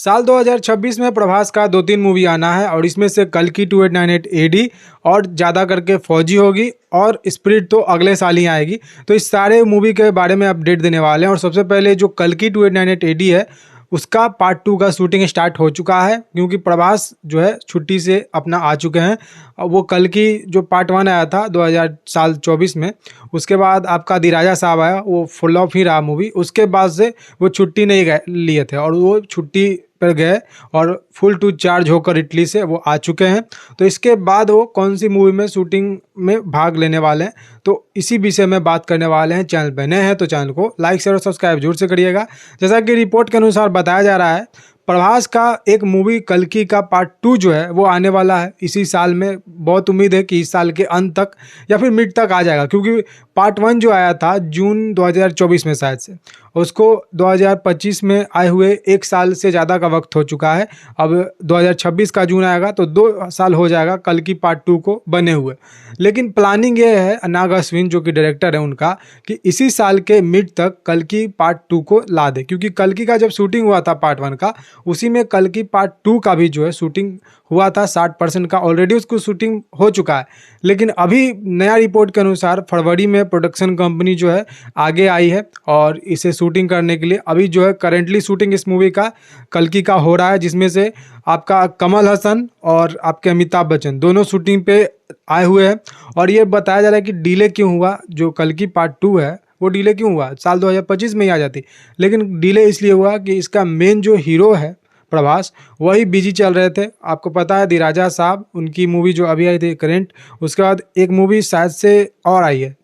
साल 2026 में प्रभास का 2-3 मूवी आना है और इसमें से कल्कि 2898 एडी और ज़्यादा करके फौजी होगी और स्पिरिट तो अगले साल ही आएगी। तो इस सारे मूवी के बारे में अपडेट देने वाले हैं और सबसे पहले जो कल्कि 2898 एडी है उसका पार्ट 2 का शूटिंग स्टार्ट हो चुका है, क्योंकि प्रभास जो है छुट्टी से अपना आ चुके हैं। वो कल्कि जो पार्ट 1 आया था 2024 में, उसके बाद आपका दी राजा साहब आया, वो फुल ऑफ ही रहा मूवी। उसके बाद से वो छुट्टी नहीं गए लिए थे और वो छुट्टी पर गए और फुल टू चार्ज होकर इटली से वो आ चुके हैं। तो इसके बाद वो कौन सी मूवी में शूटिंग में भाग लेने वाले हैं, तो इसी विषय में बात करने वाले हैं। चैनल पर नए हैं तो चैनल को लाइक शेयर और सब्सक्राइब जरूर से करिएगा। जैसा कि रिपोर्ट के अनुसार बताया जा रहा है, प्रभास का एक मूवी कल्कि का पार्ट 2 जो है वो आने वाला है इसी साल में। बहुत उम्मीद है कि इस साल के अंत तक या फिर मिड तक आ जाएगा, क्योंकि पार्ट 1 जो आया था जून 2024 में शायद से, उसको 2025 में आए हुए 1 साल से ज़्यादा का वक्त हो चुका है। अब 2026 का जून आएगा तो 2 साल हो जाएगा कल्कि पार्ट 2 को बने हुए। लेकिन प्लानिंग ये है नाग अश्विन जो कि डायरेक्टर है उनका, कि इसी साल के मिड तक कल्कि पार्ट 2 को ला दे, क्योंकि कल्कि का जब शूटिंग हुआ था पार्ट 1 का, उसी में कल्कि पार्ट 2 का भी जो है शूटिंग हुआ था 60% का, ऑलरेडी उसको शूटिंग हो चुका है। लेकिन अभी नया रिपोर्ट के अनुसार फरवरी में प्रोडक्शन कंपनी जो है आगे आई है और इसे शूटिंग करने के लिए अभी जो है करेंटली शूटिंग इस मूवी का कल्कि का हो रहा है, जिसमें से आपका कमल हसन और आपके अमिताभ बच्चन दोनों शूटिंग पे आए हुए हैं। और ये बताया जा रहा है कि डिले क्यों हुआ, जो कल्कि पार्ट 2 है वो डिले क्यों हुआ, साल 2025 में ही आ जाती, लेकिन डिले इसलिए हुआ कि इसका मेन जो हीरो है प्रभास वही बिजी चल रहे थे। आपको पता है दी राजा साहब उनकी मूवी जो अभी आई थी करेंट, उसके बाद एक मूवी शायद से और आई है,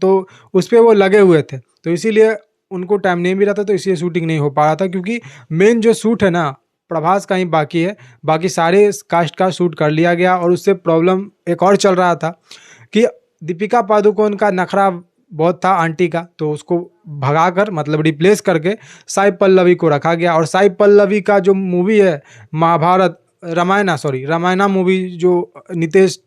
तो उस पर वो लगे हुए थे, तो इसीलिए उनको टाइम नहीं मिला था, तो इसलिए शूटिंग नहीं हो पा रहा था। क्योंकि मेन जो शूट है ना प्रभास का ही बाकी है, बाकी सारे कास्ट का शूट कर लिया गया। और उससे प्रॉब्लम एक और चल रहा था कि दीपिका पादुकोण का नखरा बहुत था आंटी का, तो उसको भगाकर मतलब रिप्लेस करके साई पल्लवी को रखा गया। और साई पल्लवी का जो मूवी है महाभारत रामायणा मूवी जो नितेश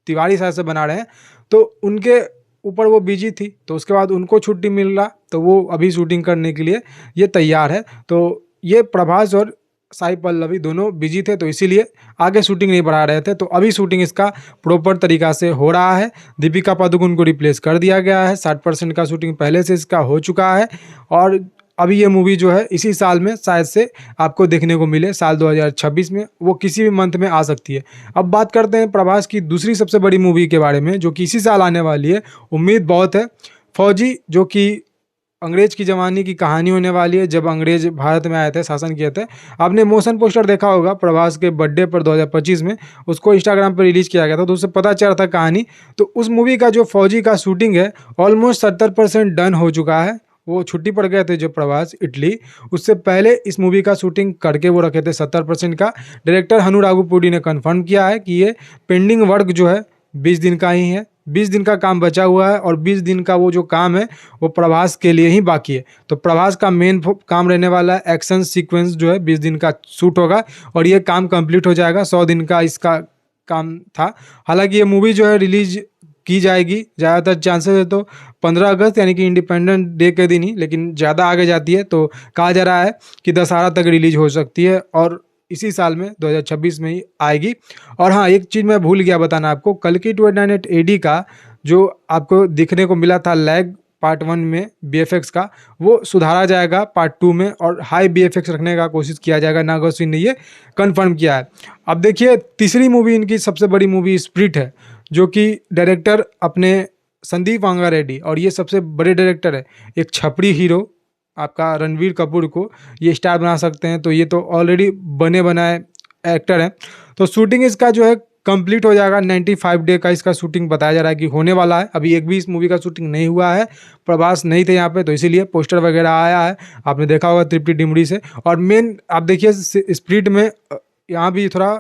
तिवारी साहब से बना रहे हैं, तो उनके ऊपर वो बिजी थी, तो उसके बाद उनको छुट्टी मिल रहा, तो वो अभी शूटिंग करने के लिए ये तैयार है। तो ये प्रभास और साई पल्लवी दोनों बिजी थे, तो इसीलिए आगे शूटिंग नहीं बढ़ा रहे थे। तो अभी शूटिंग इसका प्रॉपर तरीका से हो रहा है। दीपिका पादुकोण को रिप्लेस कर दिया गया है, 60% का शूटिंग पहले से इसका हो चुका है और अभी ये मूवी जो है इसी साल में शायद से आपको देखने को मिले, साल 2026 में, वो किसी भी मंथ में आ सकती है। अब बात करते हैं प्रभास की दूसरी सबसे बड़ी मूवी के बारे में, जो कि इसी साल आने वाली है। उम्मीद बहुत है, फौजी, जो कि अंग्रेज की जवानी की कहानी होने वाली है, जब अंग्रेज भारत में आए थे, शासन किए थे। आपने मोशन पोस्टर देखा होगा प्रभास के बर्थडे पर 2025 में, उसको इंस्टाग्राम पर रिलीज किया गया था, तो उससे पता चल रहा था कहानी। तो उस मूवी का जो फौजी का शूटिंग है ऑलमोस्ट 70% डन हो चुका है। वो छुट्टी पड़ गए थे जो प्रभास इटली, उससे पहले इस मूवी का शूटिंग करके वो रखे थे 70% का। डायरेक्टर हनु राघुपुडी ने कंफर्म किया है कि ये पेंडिंग वर्क जो है 20 दिन का ही है, 20 दिन का काम बचा हुआ है और 20 दिन का वो जो काम है वो प्रभास के लिए ही बाकी है। तो प्रभास का मेन काम रहने वाला है एक्शन सीक्वेंस जो है 20 दिन का शूट होगा और ये काम कंप्लीट हो जाएगा। 100 दिन का इसका काम था। हालांकि ये मूवी जो है रिलीज की जाएगी, ज़्यादातर चांसेस है तो 15 अगस्त यानी कि इंडिपेंडेंस डे के दिन ही, लेकिन ज़्यादा आगे जाती है तो कहा जा रहा है कि दशहरा तक रिलीज हो सकती है और इसी साल में 2026 में ही आएगी। और हाँ, एक चीज़ मैं भूल गया बताना आपको, कल्कि 2898 एडी का जो आपको दिखने को मिला था लैग पार्ट 1 में बीएफएक्स का, वो सुधारा जाएगा पार्ट 2 में और हाई बीएफएक्स रखने का कोशिश किया जाएगा। नाग अश्विन ने ये कंफर्म किया है। अब देखिए तीसरी मूवी इनकी सबसे बड़ी मूवी स्पिरिट है, जो कि डायरेक्टर अपने संदीप वांगा रेड्डी, और ये सबसे बड़े डायरेक्टर है। एक छपड़ी हीरो आपका रणवीर कपूर को ये स्टार बना सकते हैं, तो ये तो ऑलरेडी बने बनाए एक्टर हैं। तो शूटिंग इसका जो है कंप्लीट हो जाएगा, 95 डे का इसका शूटिंग बताया जा रहा है कि होने वाला है। अभी एक भी इस मूवी का शूटिंग नहीं हुआ है, प्रभास नहीं थे यहाँ पे, तो इसीलिए पोस्टर वगैरह आया है, आपने देखा होगा तृप्ति डिमरी से। और मेन आप देखिए स्पिरिट में यहाँ भी थोड़ा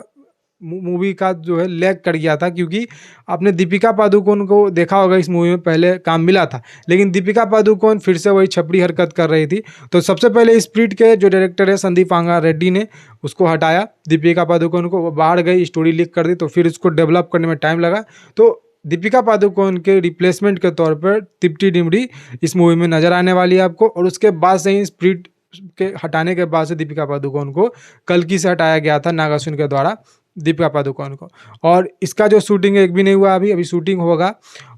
मूवी का जो है लैग कर गया था, क्योंकि आपने दीपिका पादुकोण को देखा होगा इस मूवी में पहले काम मिला था, लेकिन दीपिका पादुकोण फिर से वही छपड़ी हरकत कर रही थी। तो सबसे पहले स्पिरिट के जो डायरेक्टर है संदीप वांगा रेड्डी ने उसको हटाया, दीपिका पादुकोण को, वो बाहर गई, स्टोरी लीक कर दी, तो फिर इसको डेवलप करने में टाइम लगा। तो दीपिका पादुकोण के रिप्लेसमेंट के तौर पर तृप्ति डिमरी इस मूवी में नजर आने वाली है आपको, और उसके बाद से ही स्पिरिट के हटाने के बाद से दीपिका पादुकोण को कल्कि से हटाया गया था नागार्जुन के द्वारा दीपिका पादुकोण को। और इसका जो शूटिंग है एक भी नहीं हुआ, अभी शूटिंग होगा।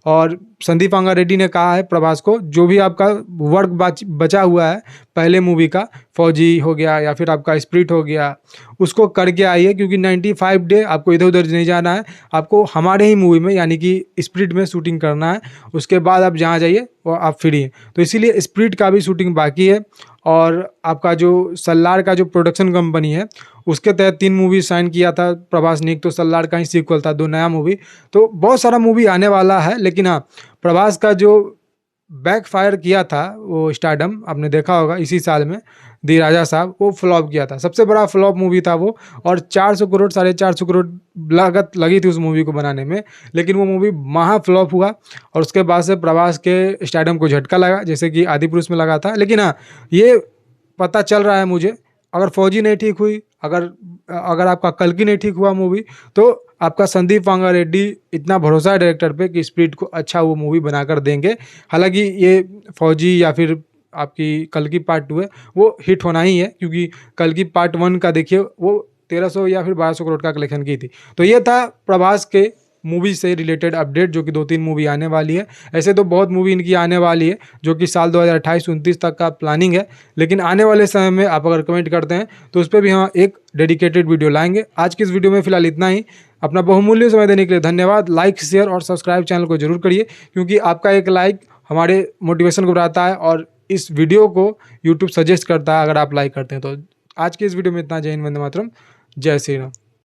और संदीप अंगा रेड्डी ने कहा है प्रभास को, जो भी आपका वर्क बचा हुआ है पहले मूवी का, फौजी हो गया या फिर आपका स्प्रिट हो गया, उसको करके आइए, क्योंकि 95 डे आपको इधर उधर नहीं जाना है, आपको हमारे ही मूवी में यानी कि स्प्रिट में शूटिंग करना है। उसके बाद आप जहाँ जाइए वो आप फ्री हैं। तो इसीलिए स्प्रिट का भी शूटिंग बाकी है। और आपका जो सल्लार का जो प्रोडक्शन कंपनी है उसके तहत 3 मूवी साइन किया था प्रभास ने। एक तो सल्लार का ही सीक्वल था, 2 नया मूवी, तो बहुत सारा मूवी आने वाला है। लेकिन हाँ, प्रभास का जो बैकफायर किया था वो स्टारडम, आपने देखा होगा इसी साल में, दी राजा साहब, वो फ्लॉप किया था, सबसे बड़ा फ्लॉप मूवी था वो। और 400 करोड़ 450 करोड़ लागत लगी थी उस मूवी को बनाने में, लेकिन वो मूवी महा फ्लॉप हुआ। और उसके बाद से प्रभास के स्टारडम को झटका लगा, जैसे कि आदिपुरुष में लगा था। लेकिन हाँ, ये पता चल रहा है मुझे, अगर फौजी नहीं ठीक हुई, अगर आपका कल्कि नहीं ठीक हुआ मूवी, तो आपका संदीप वांगा रेड्डी इतना भरोसा है डायरेक्टर पे कि स्प्रिट को अच्छा वो मूवी बनाकर देंगे। हालांकि ये फौजी या फिर आपकी कल्कि पार्ट 2 है वो हिट होना ही है, क्योंकि कल्कि पार्ट 1 का देखिए वो 1300 या फिर 1200 करोड़ का कलेक्शन की थी। तो ये था प्रभास के मूवी से रिलेटेड अपडेट, जो कि 2-3 मूवी आने वाली है। ऐसे तो बहुत मूवी इनकी आने वाली है, जो कि साल 2028-29 तक का प्लानिंग है। लेकिन आने वाले समय में आप अगर कमेंट करते हैं तो उस पर भी हम एक डेडिकेटेड वीडियो लाएंगे। आज की इस वीडियो में फिलहाल इतना ही। अपना बहुमूल्य समय देने के लिए धन्यवाद। लाइक, शेयर और सब्सक्राइब चैनल को जरूर करिए, क्योंकि आपका एक लाइक हमारे मोटिवेशन को बढ़ाता है और इस वीडियो को यूट्यूब सजेस्ट करता है अगर आप लाइक करते हैं तो। आज की इस वीडियो में इतना। जय हिंद, वंदे मातरम, जय श्री राम।